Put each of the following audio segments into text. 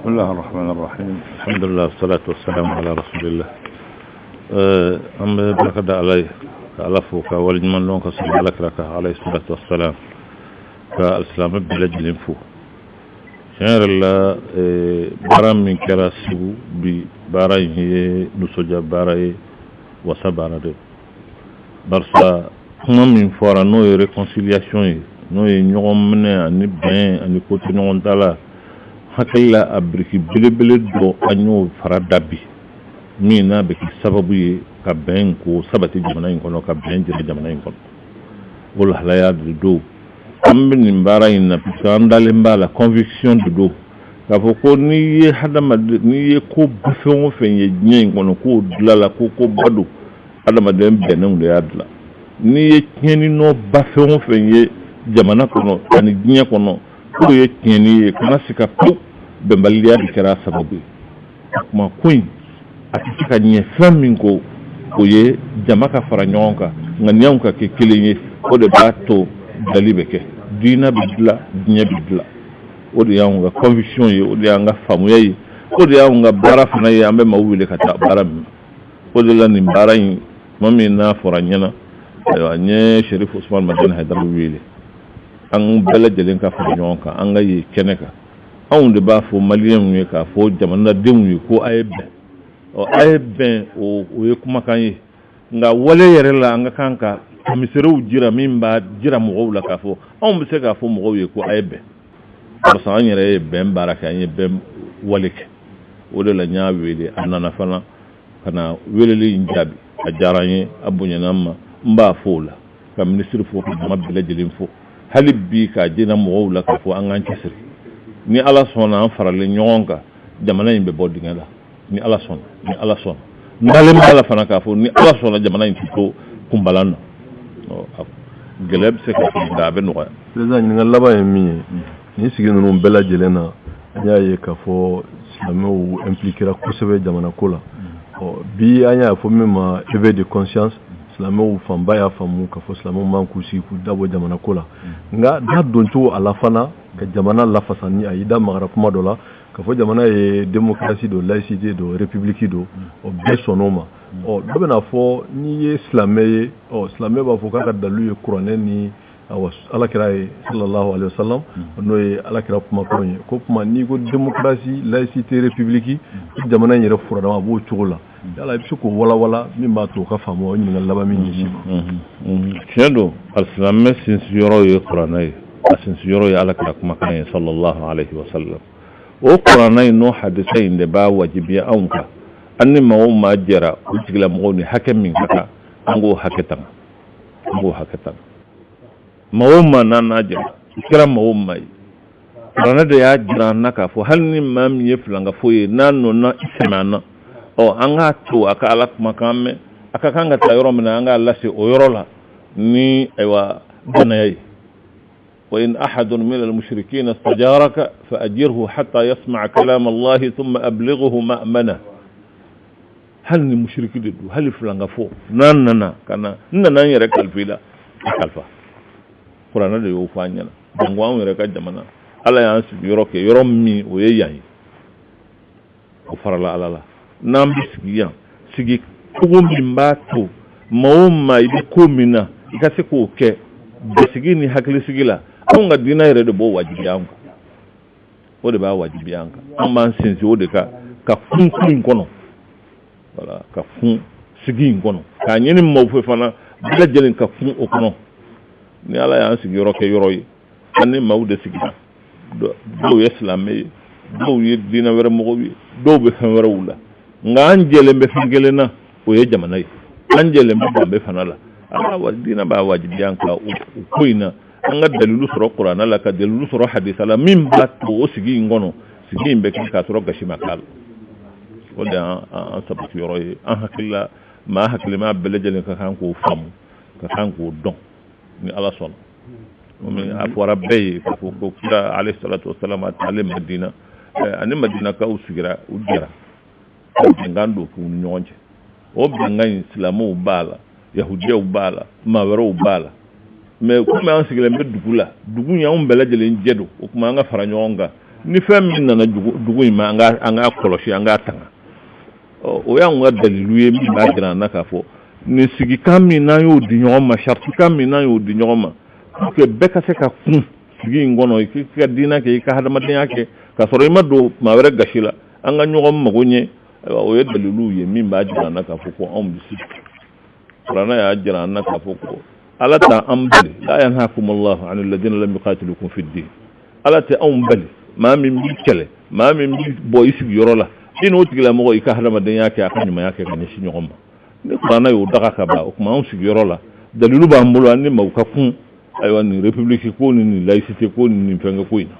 بسم الله الرحمن الرحيم الحمد لله والصلاة والسلام على رسول الله أم بركة عليه كألفه كوالجمان لون كسر لك عليه الصلاة والسلام كالإسلام بلاد الانفو شعر الله برام من كراسيبو بباراي نسوجا باراي وسبارا دي برسا هم من فورا نوي réconciliation نوي نيوم من أني بين أني كوتي نيوم تلا hakilla abriki belebele do anyo faradabi mina be ki sababu ye ka ben ko sabati jamana in kono ka ben jere jamana in kono wala halaya do ambe ni mbara ina pisandale mbala conviction do ka fo ko ni ye hadama ni ye ko bufon fen ye nyen kono ko dlala ko badu adama dem benum de adla ni ye tieni no bafon fen ye jamana kono ani nya kono ko ye tieni kana sika ko bembaliya di kera sababu ma kuin atika nye flamingo ko ye jamaka fara nyonka nganyanka ke kilinye o de bato dalibeke dina bidla dinya bidla o de yanga conviction ye o de yanga famu ye o de yanga bara fana ye ambe mawule kata bara o de la ni bara yi mami na fara nyana ayo nye Sherif Ousmane Madina Haidara wile an bela jelen ka fara nyonka an ga ye keneka on de ba fo malien wi ka fo jamana demwi ko aybe o aybe o ye kuma kan yi nga wale yere la nga kanka misere jira mimba jira mo la ka fo on be se ka fo mo wi ko aybe parce que yere ben baraka yi ben walike o de la nyaawe de anana fana kana welele njabi a jaranye abunya namma mba fo la ka ministre fo ko mabbe jelin fo halibbi ka jina mo la ka fo an ganci sir ni ala sona farale nyonga jamana yimbe bodinga la ni ala sona ndale mala fana ka fo ni ala sona jamana yimbe ko kumbalano geleb se ka da be no président ni ngala yemi ni sigi no bela jelena nyaaye ka fo islamo impliquera ko sebe jamana kola bi anya fo mema éveil de conscience islamo famba ya famu ka fo islamo manku si ku dabo jamana kola nga da donto ala fana ka jamana la fasani aida magara kuma dola ka fo jamana e démocratie do laïcité do république do o besonoma o do na fo ni ye islamé ba fo ka dalu e qur'an ni awas ala kira sallallahu alaihi wasallam no e ala kira kuma ko kuma ni go démocratie laïcité république jamana ni refura dama bo chugula yala bi ko wala min ba to ka famo ni ngal laba min ni chendo al-islamé sin yoro e qur'an asin siyoro ya alaka kuma kan sallallahu alaihi wasallam o qur'anai no hadisai da ba wajibi anka anni mawo majira utigla mo ni hakem min kaka ango haketan mawo mana najira kira mawo mai rana da ya jira naka fo halni mam ye flanga fo ye nano na ismana o anga to aka alak makame aka kanga tayoro mina anga lasi o yorola ni aywa danayai وإن أحد من المشركين استجارك فأجره حتى يسمع كلام الله ثم أبلغه مأمنه هل المشرك دو هل فلان فو نانا كنا نانا يرك الفيلا كالفا قرآن ده يوفانينا دعوان يرك الجمانا الله يانس يروك يرومي ويجاي وفرلا على الله نام بسجيا سجي كوم باتو ما يبكومنا يكسكو ك بسجيني هكلي سجلا nga dina yere de bo wajibi anka o de ba wajibi anka amma sinsi o de ka fun kono wala ka fun sigi kono ka nyeni mo fe fana bla jelen ka fun o kono ni ala ya sigi yoro ke yoro yi ani mawde sigi do islamé do yi dina were mo wi do be fen were wula nga anjele be fingele na o ye jamana yi anjele be fana la ala dina ba wajibi anka ko ina anga dalilu soro qur'ana la ka dalilu soro hadisa la min bato o sigi ngono sigi mbe ka soro gashima kal wala an sabati yoro an hakilla ma hakilima belejel ka kan ko fam ka kan ko don ni ala son min afwara bay ko kula alayhi salatu wassalam alim madina ani madina ka usigira ujira ngando ko nyonje o bangai islamu bala yahudiya bala mawero bala mais kuma an sigile mbe dugula dugu ya on bela jelen jedo o kuma an ga fara nyonga ni fɛn min nana dugu in ma an ka kɔlɔsi an ka tanga o y'anw ka dalilu ye min b'a jira an na k'a fɔ nin sigikan min n'an y'o di ɲɔgɔn ma saritikan min n'an y'o di ɲɔgɔn ma pour que bɛɛ ka se ka kun sigi in kɔnɔ i ka diinɛ kɛ i ka hadamadenya kɛ k'a sɔrɔ i ma don maa wɛrɛ gasi la an ka ɲɔgɔn mago ɲɛ o ye daliluw ye min b'a jira an na k'a fɔ ko anw bɛ se kuranɛ y'a jira an na k'a fɔ ko ala t'a an bali la yanhakumullahu anil ladina lam yuqatilukum fid din ala tɛ anw bali maa min b'i kɛlɛ maa min b'i bɔ i sigiyɔrɔ la i n'o tigilamɔgɔ i ka hadamadenya kɛ a ka ɲumanya kɛ ka ɲɛsin ɲɔgɔn ma ni kuranɛ y'o daga ka ban o tuma anw sigiyɔrɔ la dalilu b'an bolo an ni maaw ka kun ayiwa nin république ko ni nin laïcité ko ni nin fɛnkɛ ko in na.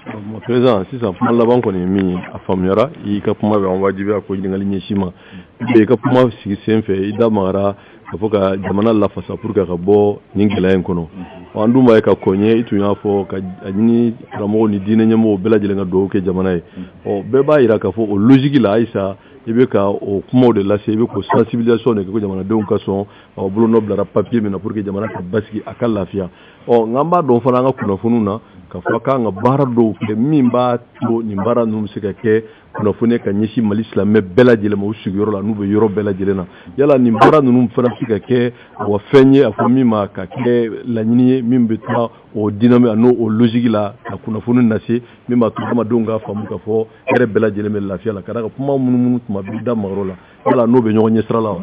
Mon président sisan kuma laban kɔni ye min ye a faamuyara i ka kuma bɛ an wajibiya ko ɲininkali ɲɛsin ma i ka kuma sigi sen fɛ i da magara ka fɔ ka jamana lafasa pour que ka bɔ nin gɛlɛya in kɔnɔ an dun b'a ye ka kɔɲɛ i tun y'a fɔ ka ɲini karamɔgɔw ni diinɛ ɲɛmɔgɔw bɛɛ lajɛlen ka dugawu kɛ jamana ye bɛɛ b'a yira k'a fɔ o logique la ayisa i bɛ ka o kumaw de lase i bɛ ko sensibilisation de kɛ ko jamanadenw ka sɔn bolo nɔ bilara papier min na pour que jamana ka basigi a ka lafiya nka an b'a dɔn fana an ka kunnafoniw na ka fɔ k'an ka baara dɔw kɛ min b'a to nin baara ninnu bɛ se ka kɛ kunnafoni ka ɲɛsin Mali silamɛ bɛɛ lajɛlen ma u sigiyɔrɔ la n'u bɛ yɔrɔ bɛɛ lajɛlen na yala nin baara ninnu fana bɛ se ka kɛ wa fɛn ye a fɔ min ma ka kɛ laɲini ye min bɛ taa o dynamique n'o o logique la ka kunnafoni lase min b'a to adamadenw k'a faamu k'a fɔ hɛrɛ bɛɛ lajɛlen bɛ lafiya la ka da ka kuma minnu tuma bɛ da magaro la yala n'o bɛ ɲɔgɔn ɲɛ sira la wa.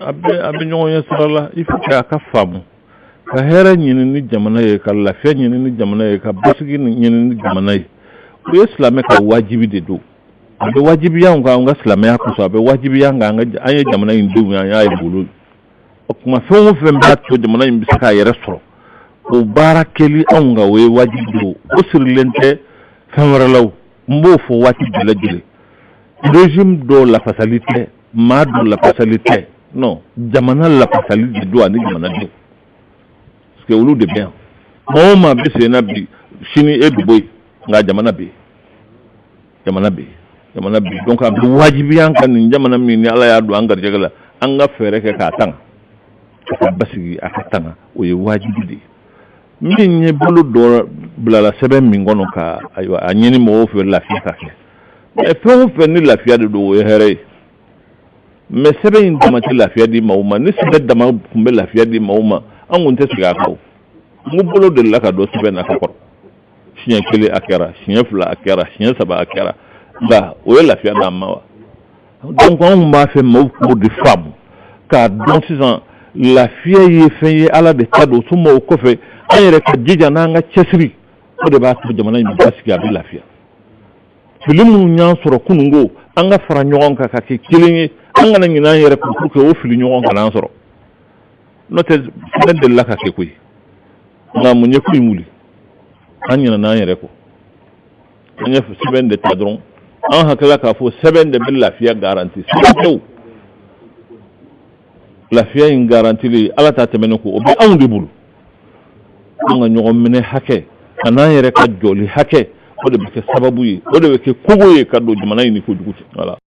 a bɛ ɲɔgɔn ɲɛ sira la il faut que a ka faamu ka hɛrɛ ɲini ni jamana ye ka lafiya ɲini ni jamana ye ka basigi ɲini ni jamana ye o ye silamɛ ka wajibi de don a bɛ wajibiya an ka silamɛya kɔsɔn a bɛ wajibiya an ye jamana in denw ye an y'a ye bolo o tuma fɛn o fɛn b'a to jamana in bɛ se k'a yɛrɛ sɔrɔ o baara kɛli anw ka o ye wajibi don o sirilen tɛ fɛn wɛrɛ la n b'o fɔ waati bɛɛ lajɛlen régime dɔw lafasali tɛ maa dɔw lafasali tɛ non jamana lafasali de don ani jamanadenw parce que olu de bɛ yan maa o maa bɛ sen na bi sini e bɛ bɔ yen nka jamana bɛ yen jamana bɛ yen jamana bɛ yen donc a bɛ wajibiya an kan nin jamana min ni ala y'a don an garijɛgɛ la an ka fɛɛrɛ kɛ k'a tanga ka basigi a ka tanga o ye wajibi de ye min ye bolo dɔ bilala sɛbɛn min kɔnɔ ka ayiwa a ɲini mɔgɔw fɛ lafiya ka kɛ mais fɛn o fɛn ni lafiya de don o ye hɛrɛ ye mais sɛbɛn in dama tɛ lafiya di maaw ma ni sɛbɛn dama tun bɛ lafiya di maaw ma an kun tɛ sigi a kan n ko bolo delila ka dɔ sɛbɛn na ka kɔrɔ siɲɛ kelen a kɛra siɲɛ fila a kɛra siɲɛ saba a kɛra nka o ye lafiya d'an ma wa donc anw b'a fɛ maaw k'o de faamu k'a dɔn sisan lafiya ye fɛn ye ala de ta don tuma o kɔfɛ an yɛrɛ ka jija n'an ka cɛsiri o de b'a to jamana in bɛ basigi a bɛ lafiya fili minnu y'an sɔrɔ kununko an ka fara ɲɔgɔn kan ka kɛ kelen ye an kana ɲinɛ an yɛrɛ kɔ pour que o fili ɲɔgɔn kana an sɔrɔ n'o tɛ fɛn delila ka kɛ koyi nka mun ye ko in wuli an ɲinɛna an yɛrɛ kɔ an ye sɛbɛn de ta dɔrɔn an hakilila k'a fɔ sɛbɛn de bɛ lafiya garanti sɛbɛn tɛw lafiya in garantili ala ta tɛmɛnen ko o bɛ anw de bolo an ka ɲɔgɔn minɛ hakɛ a n'an yɛrɛ ka jɔli hakɛ o de bɛ kɛ sababu ye o de bɛ kɛ kogo ye ka don jamana in ni kojugu cɛ voilà